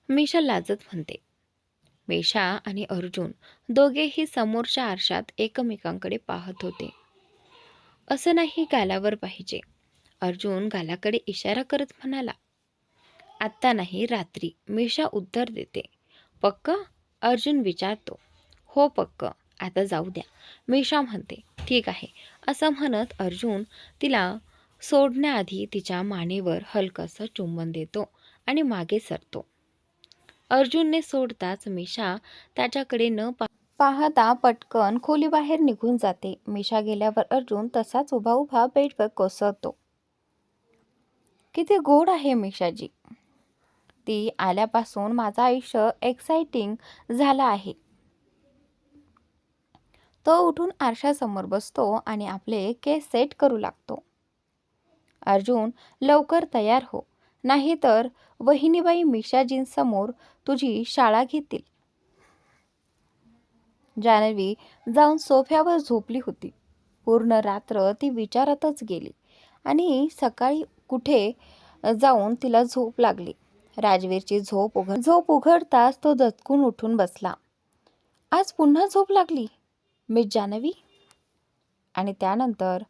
मीशा लाजत म्हणते. मीशा आणि अर्जुन दोघेही समोरच्या आरशात एकमेकांकडे पाहत होते. असं नाही गालावर पाहिजे. अर्जुन गालाकडे इशारा करत म्हणाला. आत्ता नाही, रात्री, मीशा उत्तर देते. पक्क? अर्जुन विचारतो. हो पक्क, आता जाऊ द्या, मीशा म्हणते. ठीक आहे, असं म्हणत अर्जुन तिला सोडण्याआधी तिच्या मानेवर हलकंसं चुंबन देतो आणि मागे सरतो. अर्जुनने सोडताच मीशा त्याच्याकडे न पाहता पटकन खोलीबाहेर निघून जाते. मीशा गेल्यावर अर्जुन तसाच उभा उभा बेडवर कोसळतो. किती गोड आहे मीशाजी. ती आल्यापासून माझं आयुष्य एक्साइटिंग झालं आहे. तो उठून आरशासमोर बसतो आणि आपले केस सेट करू लागतो. अर्जुन, लवकर तयार हो, नाहीतर वहिनीबाई मीशाजींसमोर तुझी शाळा घेतील. जान्हवी जाऊन सोफ्यावर झोपली होती. पूर्ण रात्र ती विचारातच गेली आणि सकाळी कुठे जाऊन तिला झोप लागली. राजवीरची झोप उघडताच तो दचकून उठून बसला. आज पुन्हा झोप लागली, मिस जान्हवी? आणि त्यानंतर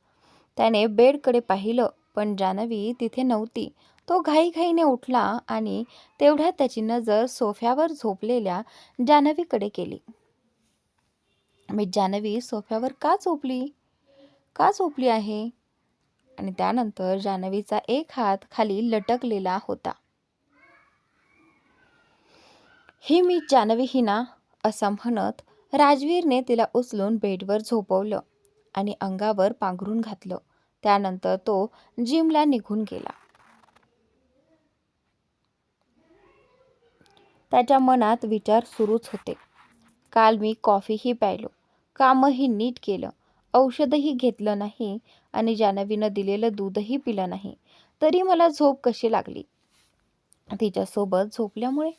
त्याने बेडकडे पाहिलं, पण जान्हवी तिथे नव्हती. तो घाईघाईने उठला आणि तेवढ्यात त्याची नजर सोफ्यावर झोपलेल्या जान्हवीकडे गेली. मिस जान्हवी सोफ्यावर का झोपली आहे? आणि त्यानंतर जान्हवीचा एक हात खाली लटकलेला होता. ही मिस जान्हवी ही ना? असं म्हणत राजवीरने तिला उचलून बेडवर झोपवलं आणि अंगावर पांघरून घातलं. त्यानंतर तो जिमला निघून गेला. त्याच्या मनात विचार सुरूच होते. काल मी कॉफीही प्यायलो, कामही नीट केलं, औषधही घेतलं नाही आणि जान्हवीनं दिलेलं दूधही पिलं नाही, तरी मला झोप कशी लागली? तिच्यासोबत झोपल्यामुळे.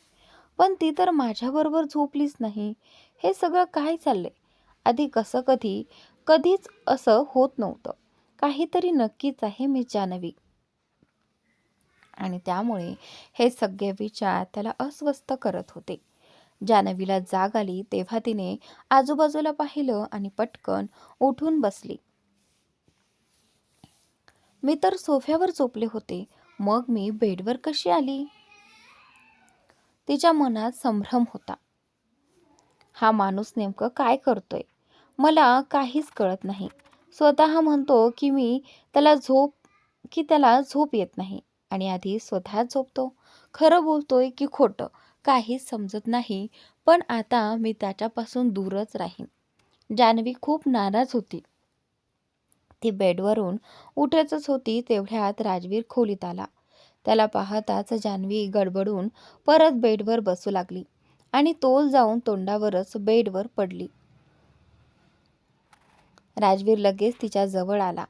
पण ती तर माझ्याबरोबर झोपलीच नाही. हे सगळं काय चाललंय? आधी कधीच असं होत नव्हतं. काहीतरी नक्कीच आहे मिस जान्हवी. आणि त्यामुळे हे सगळे विचार त्याला अस्वस्थ करत होते. जान्हवीला जाग आली तेव्हा तिने आजूबाजूला पाहिलं आणि पटकन उठून बसली. मी तर सोफ्यावर झोपले होते, मग मी बेडवर कशी आली? तिच्या मनात संभ्रम होता. हा माणूस नेमकं काय करतोय? मला काहीच कळत नाही. स्वतः म्हणतो की त्याला झोप येत नाही आणि आधी स्वतः झोपतो. खरं बोलतोय की खोटं काहीच समजत नाही. पण आता मी त्याच्यापासून दूरच राहीन. जान्हवी खूप नाराज होती. ती बेडवरून उठतच होती तेवढ्यात राजवीर खोलीत आला. त्याला पाहताच जान्हवी गडबडून परत बेडवर बसू लागली आणि तोल जाऊन तोंडावरच बेडवर पडली. राजवीर लगेच तिच्या जवळ आला.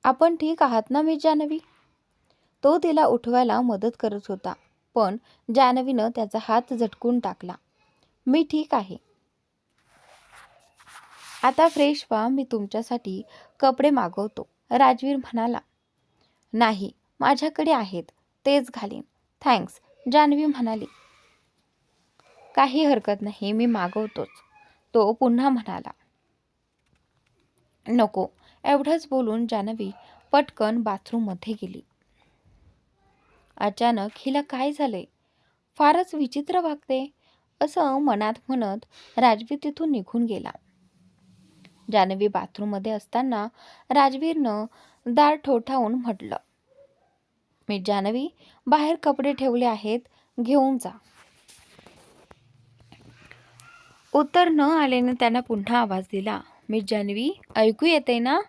आपण ठीक आहात ना मिस जान्हवी? तो तिला उठवायला मदत करत होता, पण जान्हवीनं त्याचा हात झटकून टाकला. मी ठीक आहे. आता फ्रेश व्हा, मी तुमच्यासाठी कपडे मागवतो, राजवीर म्हणाला. नाही, माझ्याकडे आहेत, तेच घालीन. थँक्स, जान्हवी म्हणाली. काही हरकत नाही, मी मागवतोच, तो पुन्हा म्हणाला. नको, एवढंच बोलून जान्हवी पटकन बाथरूममध्ये गेली. अचानक हिला काय झालंय? फारच विचित्र वागते, असं मनात म्हणत राजवीर तिथून निघून गेला. जान्हवी बाथरूममध्ये असताना राजवीरनं दार ठोठावून म्हटलं. मिस जान्हवी, बाहेर कपडे ठेवले आहेत, घेऊन जा. उत्तर न आल्याने त्यानं पुन्हा आवाज दिला. मिस जान्हवी, ऐकू येते ना?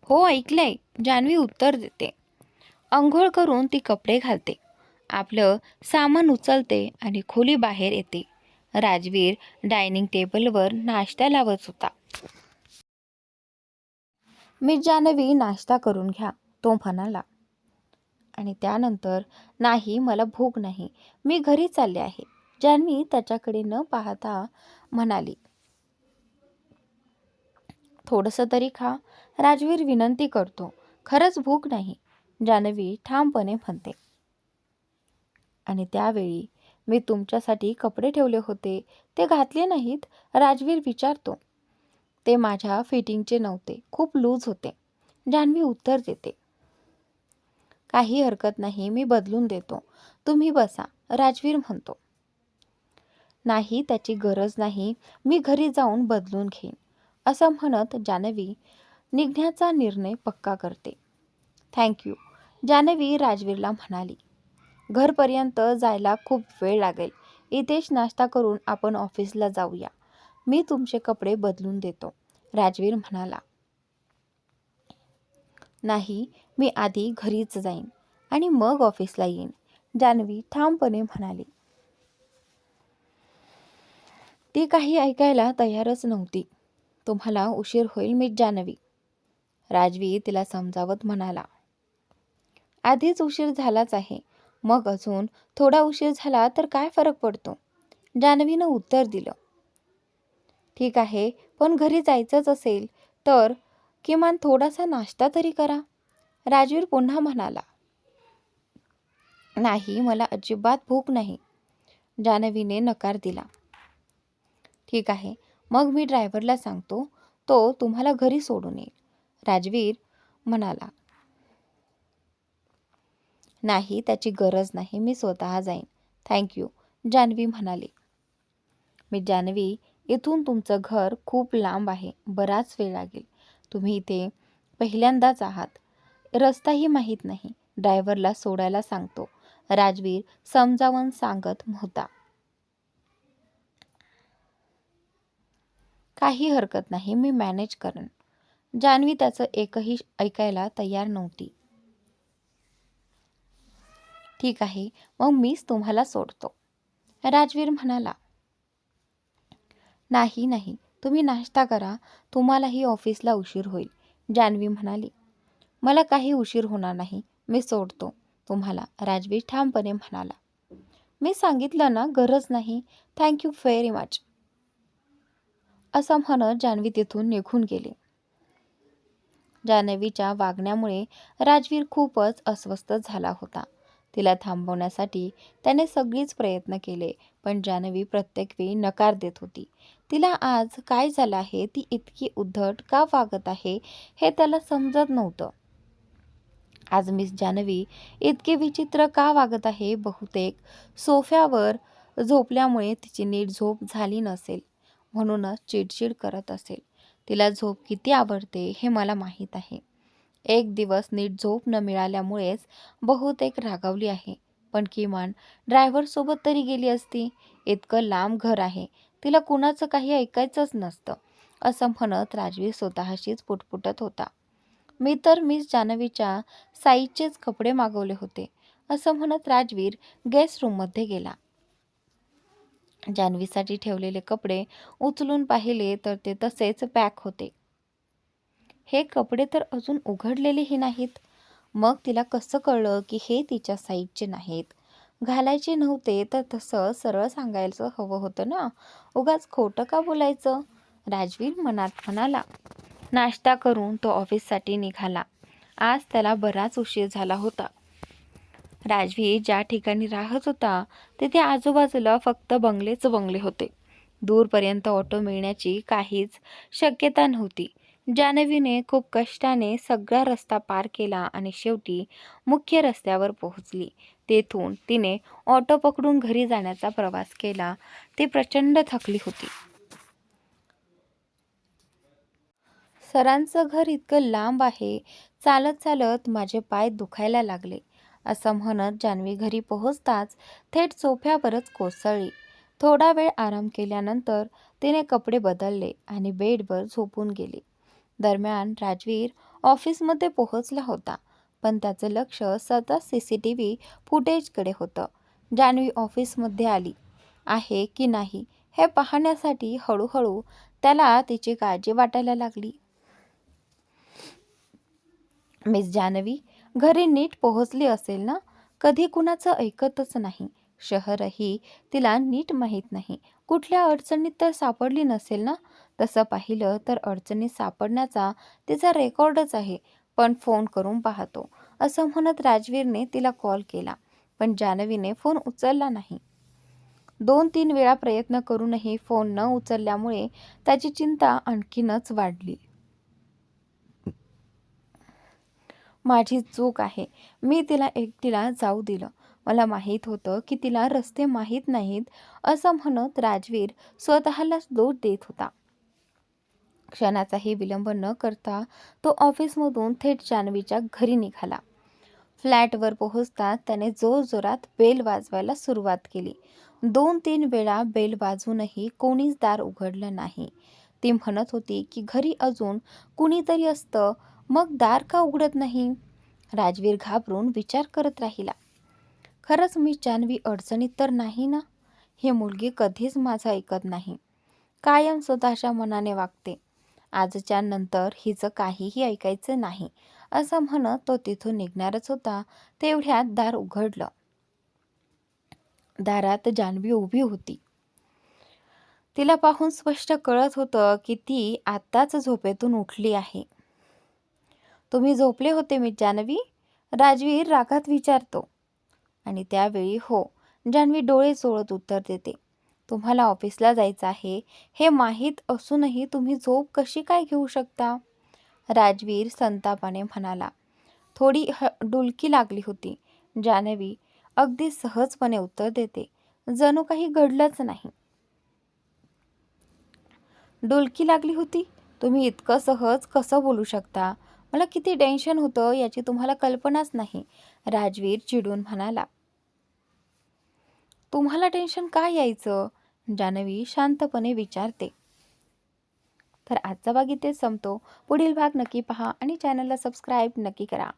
हो, ऐकलंय, जान्हवी उत्तर देते. अंघोळ करून ती कपडे घालते, आपलं सामान उचलते आणि खोली बाहेर येते. राजवीर डायनिंग टेबलवर नाश्ता लावत होता. मिस जान्हवी, नाश्ता करून घ्या, तो म्हणाला. आणि त्यानंतर, नाही, मला भूक नाही, मी घरी चालले आहे. जान्हवी त्याच्याकडे न पाहता म्हणाली, थोडंसं तरी खा. राजवीर विनंती करतो. खरंच भूक नाही, जान्हवी ठामपणे म्हणते. आणि त्यावेळी मी तुमच्यासाठी कपडे ठेवले होते, ते घातले नाहीत? राजवीर विचारतो. ते माझ्या फिटिंगचे नव्हते, खूप लूज होते, जान्हवी उत्तर देते. काही हरकत नाही, मी बदलून देतो. तुम्ही बसा, राजवीर म्हणतो. नाही, त्याची गरज नाही, मी घरी जाऊन बदलून घेईन, असं म्हणत जान्हवी निघण्याचा निर्णय पक्का करते. थँक्यू, जान्हवी राजवीरला म्हणाली. घरपर्यंत जायला खूप वेळ लागेल. इथेच नाश्ता करून आपण ऑफिसला जाऊया. मी तुमचे कपडे बदलून देतो, राजवीर म्हणाला. नाही, मी आधी घरीच जाईन आणि मग ऑफिसला येईन, जान्हवी ठामपणे म्हणाली. ती काही ऐकायला तयारच नव्हती. तुम्हाला उशीर होईल मिस जान्हवी, राजवीर तिला समजावत म्हणाला. आधीच उशीर झालाच आहे, मग अजून थोडा उशीर झाला तर काय फरक पडतो, जान्हवीनं उत्तर दिलं. ठीक आहे, पण घरी जायचंच असेल तर किमान थोडासा नाश्ता तरी करा, राजवीर पुन्हा म्हणाला. नाही, मला अजिबात भूक नाही, जान्हवीने नकार दिला. ठीक आहे, मग मी ड्रायव्हरला सांगतो, तो तुम्हाला घरी सोडून येईल, राजवीर म्हणाला. नाही, त्याची गरज नाही, मी स्वतः जाईन. थँक्यू, जान्हवी म्हणाली. मी जान्हवी, इथून तुमचं घर खूप लांब आहे, बराच वेळ लागेल. तुम्ही इथे पहिल्यांदाच आहात, रस्ताही माहीत नाही. ड्रायव्हरला सोडायला सांगतो, राजवीर समजावून सांगत होता. काही हरकत नाही, मी मॅनेज करेन, जान्हवी त्याचं एकही ऐकायला तयार नव्हती. ठीक आहे, मग मीच तुम्हाला सोडतो, राजवीर म्हणाला. नाही नाही, तुम्ही नाश्ता करा, तुम्हालाही ऑफिसला उशीर होईल, जान्हवी म्हणाली. मला काही उशीर होणार नाही, मी सोडतो तुम्हाला, राजवीर ठामपणे म्हणाला. मी सांगितलं ना, गरज नाही. थँक्यू व्हेरी मच, असं म्हणत जान्हवी तिथून निघून गेली. जान्हवीच्या वागण्यामुळे राजवीर खूपच अस्वस्थ झाला होता. तिला थांबवण्यासाठी त्याने सगळीच प्रयत्न केले, पण जान्हवी प्रत्येक वेळी नकार देत होती. तिला आज काय झालं आहे, ती इतकी उद्धट का वागत आहे हे त्याला समजत नव्हतं. आज मिस जान्हवी इतकी विचित्र का वागत आहे? बहुतेक सोफ्यावर झोपल्यामुळे तिची नीट झोप झाली नसेल, म्हणूनच चिडचिड करत असेल. तिला झोप किती आवडते हे मला माहीत आहे. एक दिवस नीट झोप न मिळाल्यामुळेच बहुतेक रागावली आहे. पण किमान ड्रायव्हरसोबत तरी गेली असती. इतकं लांब घर आहे, तिला कुणाचं काही ऐकायचंच नसतं, असं म्हणत राजवीर स्वतःशीच पुटपुटत होता. मी तर मिस जान्हवीच्या साईजचेच कपडे मागवले होते, असं म्हणत राजवीर गेस्ट रूममध्ये गेला. जान्हवीसाठी ठेवलेले कपडे उचलून पाहिले तर ते तसेच पॅक होते. हे कपडे तर अजून उघडलेलेही नाहीत. मग तिला कसं कळलं की हे तिच्या साईजचे नाहीत? घालायचे नव्हते तर तसं सरळ सांगायचं हवं होतं ना, उगाच खोटं का बोलायचं, राजवीर मनात म्हणाला. नाश्ता करून तो ऑफिससाठी निघाला. आज त्याला बराच उशीर झाला होता. राजवीर ज्या ठिकाणी राहत होता तिथे आजूबाजूला फक्त बंगले होते. दूरपर्यंत ऑटो मिळण्याची काहीच शक्यता नव्हती. जान्हवीने खूप कष्टाने सगळा रस्ता पार केला आणि शेवटी मुख्य रस्त्यावर पोहोचली. तेथून तिने ऑटो पकडून घरी जाण्याचा प्रवास केला. ती प्रचंड थकली होती. सरांचं घर इतकं लांब आहे, चालत चालत माझे पाय दुखायला लागले, असं म्हणत जान्हवी घरी पोहोचताच थेट सोफ्यावरच कोसळली. थोडा वेळ आराम केल्यानंतर तिने कपडे बदलले आणि बेडवर झोपून गेली. दरम्यान राजवीर ऑफिसमध्ये पोहोचला होता, पण त्याचं लक्ष सतत CCTV फुटेजकडे होतं. जान्हवी ऑफिसमध्ये आली आहे की नाही हे पाहण्यासाठी हळूहळू त्याला तिची काळजी वाटायला लागली. मिस जान्हवी घरी नीट पोहोचली असेल ना, कधी कुणाचं ऐकतच नाही, शहरही तिला नीट माहीत नाही. कुठल्या अडचणीत तर सापडली नसेल ना? तसं पाहिलं तर अडचणीत सापडण्याचा तिचा रेकॉर्डच आहे. पण फोन करून पाहतो, असं म्हणत राजवीरने तिला कॉल केला. पण जान्हवीने फोन उचलला नाही. 2-3 वेळा प्रयत्न करूनही फोन न उचलल्यामुळे त्याची चिंता आणखीनच वाढली. माझी चूक आहे. मी तिला एकटीला जाऊ दिलं. मला माहीत होतं की तिला रस्ते माहीत नाहीत, असं म्हणत राजवीर स्वतःलाच दोष देत होता. क्षणाचाही विलंब न करता तो ऑफिसमधून थेट जान्हवीच्या घरी निघाला. फ्लॅटवर पोहोचताच त्याने जोरजोरात बेल वाजवायला सुरुवात केली. 2-3 वेळा बेल वाजूनही कोणीच दार उघडलं नाही. ती म्हणत होती की घरी अजून कुणीतरी असतं, मग दार का उघडत नाही? राजवीर घाबरून विचार करत राहिला. खरंच मी जान्हवी अडचणीत तर नाही ना? ही मुलगी कधीच माझं ऐकत नाही. कायम स्वतःच्या मनाने वागते. आजच्या नंतर हिचं काहीही ऐकायचं नाही, असं म्हणत तो तिथून निघणारच होता. तेवढ्यात दार उघडलं. दारात जान्हवी उभी होती. तिला पाहून स्पष्ट कळत होतं की ती आत्ताच झोपेतून उठली आहे. तुम्ही झोपले होते मी जान्हवी? राजवीर रागात विचारतो. आणि त्यावेळी हो, जान्हवी डोळे चोळत उत्तर देते. तुम्हाला ऑफिसला जायचं आहे हे माहीत असूनही तुम्ही झोप कशी काय घेऊ शकता? राजवीर संतापाने म्हणाला. थोडी डुलकी लागली होती. जान्हवी अगदी सहजपणे उत्तर देते. जणू काही घडलंच नाही. डुलकी लागली होती? तुम्ही इतकं सहज कसं बोलू शकता? मला किती टेन्शन होतं याची तुम्हाला कल्पनाच नाही. राजवीर चिडून म्हणाला. तुम्हाला टेन्शन का यायचं? जान्हवी शांतपणे विचारते. तर आजचा भाग इथेच संपतो. पुढील भाग नक्की पहा आणि चॅनलला सबस्क्राईब नक्की करा.